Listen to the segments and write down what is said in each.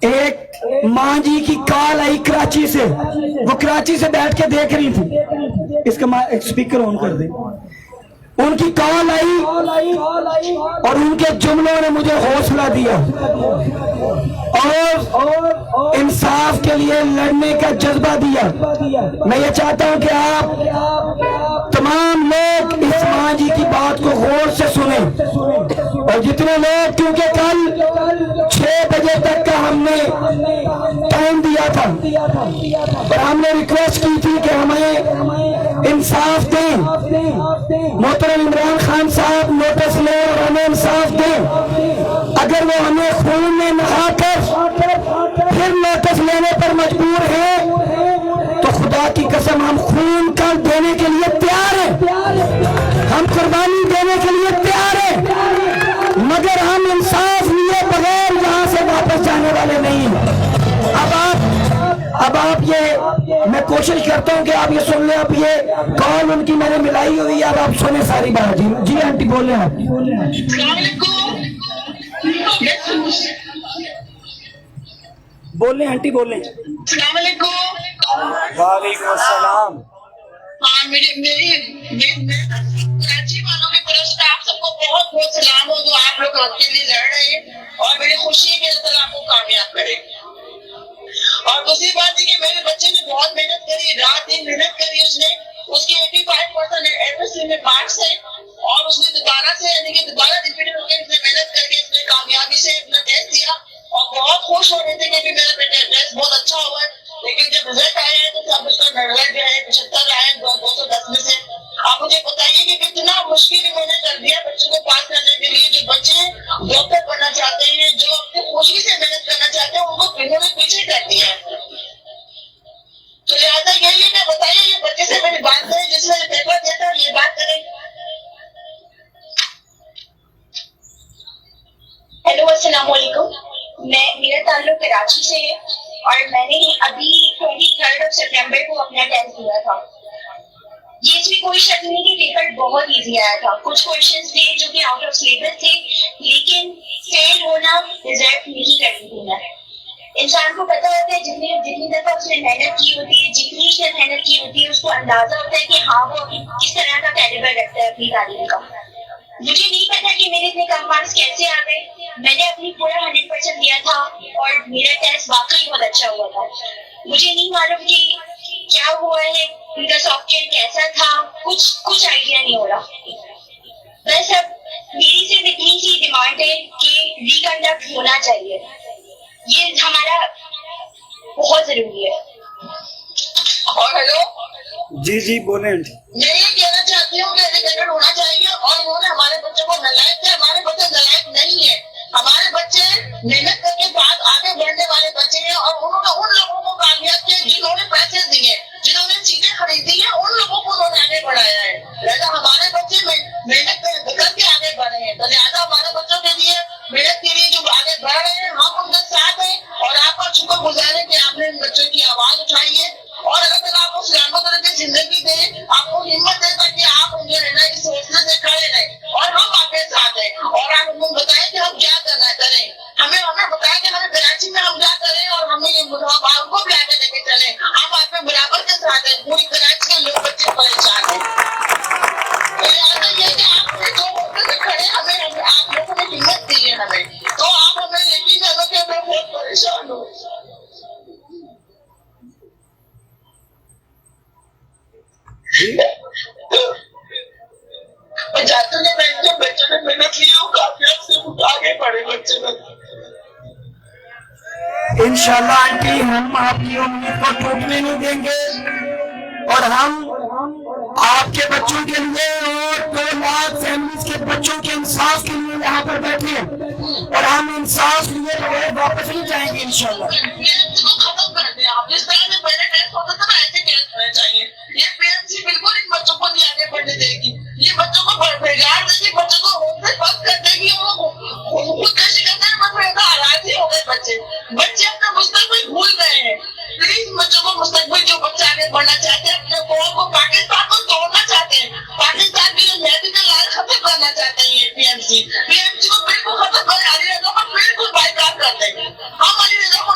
ایک ماں جی کی کال آئی کراچی سے، وہ کراچی سے بیٹھ کے دیکھ رہی تھی، اس کا اسپیکر آن کر دیں، ان کی کال آئی اور ان کے جملوں نے مجھے حوصلہ دیا اور انصاف کے لیے لڑنے کا جذبہ دیا۔ میں یہ چاہتا ہوں کہ آپ تمام لوگ اس ماں جی کی بات کو غور سے سنیں، اور جتنے لوگ، کیونکہ کل 6 بجے تک کا ہم نے ٹائم دیا تھا اور ہم نے ریکویسٹ کی تھی کہ ہمیں انصاف دیں، محترم عمران خان صاحب نوٹس لیں اور ہمیں انصاف دیں۔ اگر وہ ہمیں خون میں نہا کر پھر نوٹس لینے پر مجبور ہیں تو خدا کی قسم ہم خون کا دینے کے لیے تیار ہیں، ہم قربانی دینے کے لیے تیار ہیں، مگر ہم انصاف لیے بغیر یہاں سے واپس جانے والے نہیں ہیں۔ اب آپ یہ، میں کوشش کرتا ہوں کہ آپ یہ سن لیں، اب یہ کال ان کی میں نے ملائی ہوئی ہے، اب آپ سنیں ساری بات۔ جی آنٹی بولیں آپ۔ بولیں آنٹی بولیں۔ السلام علیکم۔ وعلیکم السلام۔ ہاں میری کراچی والوں کی طرف سے آپ سب کو بہت بہت سلام ہو، جو آپ لوگ حق کے لیے لڑ رہے ہیں، اور میری خوشی ہے کہ اللہ تعالیٰ آپ کو کامیاب کرے۔ اور دوسری بات ہے کہ میرے بچے نے بہت محنت کری، رات دن محنت کری، اس کی 85% ایوریج میں مارکس ہے، اور اس نے دوبارہ سے یعنی کہ دوبارہ ریپیٹ ہو کے اس نے محنت کر کے اس نے کامیابی سے اپنا ٹیسٹ دیا، اور بہت خوش ہو رہے تھے کہ میرا ٹیسٹ بہت اچھا ہوا ہے۔ لیکن جب رزلٹ آیا ہے تو سب اس کا نروس جو ہے 75 آئے 210 میں سے۔ آپ مجھے بتائیے کہ کتنا مشکل میں نے کر دیا بچوں کو پاس کرنے کے لیے۔ جو بچے ڈاکٹر بننا چاہتے ہیں، جو اپنی خوشی سے محنت کرنا چاہتے ہیں، ان کو انہوں نے پیچھے کر دیا ہے۔ تو لہٰذا یہی ہے کہ بتائیے یہ بچے سے میری بات کریں، جس نے پیپر دیا تھا، یہ بات کریں۔ ہیلو السلام علیکم، میرا تعلق کراچی سے ہے، اور میں نے ابھی 23 سپٹمبر کو اپنا ٹیسٹ دیا تھا۔ یہ اس میں کوئی شک نہیں کہ پیپر بہت ایزی آیا تھا، کچھ کوشچنز تھے جو کہ آؤٹ آف سلیبس تھے، لیکن فیل ہونا ڈیزرو نہیں کرتی تھی میں۔ انسان کو پتا ہوتا ہے جتنی دفعہ اس نے محنت کی ہوتی ہے، جتنی اس نے محنت کی ہوتی ہے، اس کو اندازہ ہوتا ہے کہ ہاں وہ کس طرح کا کیلیبر رکھتا ہے اپنی تعلیم کا۔ مجھے نہیں پتا کہ میرے اتنے کم مارکس کیسے آ گئے، میں نے اپنی پورا 100% دیا تھا، اور میرا ٹیسٹ واقعی بہت اچھا ہوا تھا۔ مجھے نہیں معلوم کہ کیا ہوا ہے، ان کا سافٹ ویئر کیسا تھا، کچھ آئیڈیا نہیں ہو رہا۔ بس اب میری صرف اتنی سی ڈیمانڈ ہے کہ ریکنڈکٹ ہونا چاہیے، یہ ہمارا بہت ضروری ہے۔ اور ہیلو جی بولیں آنٹی۔ میں یہ کہنا چاہتی ہوں کہ ریکنڈکٹ ہونا چاہیے، اور انہوں نے ہمارے بچوں کو نالائق کیا، ہمارے بچے نالائق نہیں ہیں، ہمارے بچے محنت کر کے بعد آگے بڑھنے والے بچے ہیں، اور انہوں نے ان لوگوں کو کامیاب کیا جنہوں نے پیسے دیے، جنہوں نے چیزیں خریدی ہیں، ان لوگوں کو انہوں نے آگے بڑھایا ہے۔ لہٰذا ہمارے بچے محنت کر کے آگے بڑھے ہیں، تو لہٰذا ہمارے بچوں کے لیے محنت کے لیے جو آگے بڑھ رہے ہیں، ہم ان کے ساتھ ہیں، اور آپ کا شکر گزار ہے کہ آپ نے ان بچوں کی آواز اٹھائی ہے، اور اللہ تعالیٰ آپ کو سلامت رکھے، زندگی دے، آپ کو ہمت دے تاکہ آپ ان کے رہنا اس حوصلے سے کھڑے رہیں، اور ہم آپ کے ساتھ ہیں۔ اور آپ ہمیں بتائیں کہ ہم کیا کرنا کریں، ہمیں بتائیں کہ ہمیں کراچی میں ہم کیا کریں، اور ہمیں آپ کو بھی آگے لے کے چلیں۔ ہم آپ کے برابر کے ساتھ ہیں، پوری کراچی کے لوگ بچے پریشان ہیں۔ لہٰذا یہ کہ آپ نے جو حوصلے سے کھڑے، ہمیں آپ لوگوں نے ہمت دی ہے ہمیں، تو آپ ہمیں یقین کرو کہ میں بہت پریشان ہوں۔ جاتے نے بچوں نے محنت کی، وہ کامیاب سے آگے بڑھے بچے میں۔ انشاءاللہ آنٹی ہم آپ کی امید کو ٹوٹنے نہیں دیں گے، اور ہم آپ کے بچوں کے لیے اور 2 لاکھ فیملیز کے بچوں کے انصاف کے لیے یہاں پر بیٹھے ہیں، اور ہم انصاف لیے بغیر واپس نہیں جائیں گے انشاءاللہ۔ PMC کو ختم کر دیں آپ، جس طرح سے پہلے ٹیسٹ ہوتا تھا نا، ایسے ٹیسٹ ہونے چاہیے۔ یہ PMC بالکل ان بچوں کو نہیں آگے بڑھنے دے گی، یہ بچوں کو بگاڑ دے گی، بچوں کو ہوپ سے بند کر دے گی، خودکشی کرتے ہیں، بس ایسا حالات ہی ہو گئے۔ بچے اپنا مستقبل بھول گئے ہیں۔ پلیز بچوں کو مستقبل، جو بچے آگے بڑھنا چاہتے ہیں، اپنے قوم کو، پاکستان کو توڑنا چاہتے ہیں، پاکستان کی جو میڈیکل لائن ختم کرنا چاہتے ہیں، یہ PMC کو بالکل ختم کر، علی رضا کو بالکل بائیکاٹ کر دیں۔ ہم علی رضا کو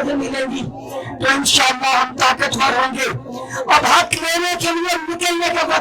آوازیں ملیں گی تو انشاءاللہ ہم طاقتور ہوں گے. اب حق لینے کے لیے نکلنے کا وقت